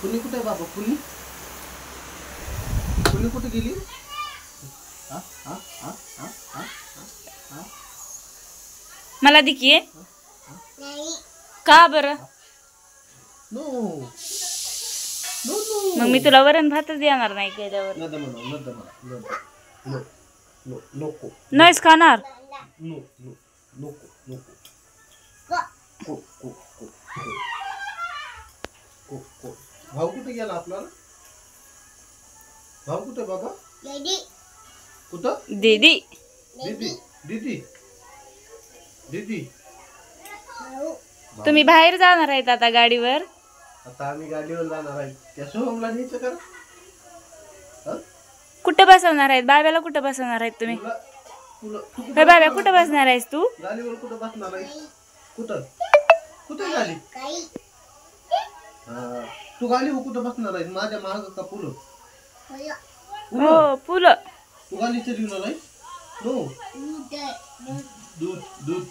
पुन्नी कुठे आहे बाबा? पुन्नी पुन्नी कुठे गेली? हा हा हा हा हा हा. मला दिकी का बरं? No no no. मग मी तुला वरण भातच देणार नाही केल्यावर. नद म्हणा नद म्हणा नो नो नको नाहीच खाणार. नो नो नको नको को को को को को. भाऊ कुठे गेला आपला? भाऊ कुठे बाबा? कुठं? दीदी दीदी दीदी दीदी. तुम्ही बाहेर जाणार आहेत आता गाडीवर? आता आम्ही गाडीवर जाणार आहे. त्या सोहमला न्यायचं का? हं? कुठं बसवणार आहेत? बाब्याला कुठं बसवणार आहेत तुम्ही? तुला बाब्या कुठं बसणार आहेस तू? गाडीवर कुठं बसणार आहे? कुठं कुठं गाडी? हा तू गाडीवर कुठं बसणार आहे? माझ्या माग का पुढं? हो फुलं. तू गाडीचं लिहून आलाय? नो दूध दूध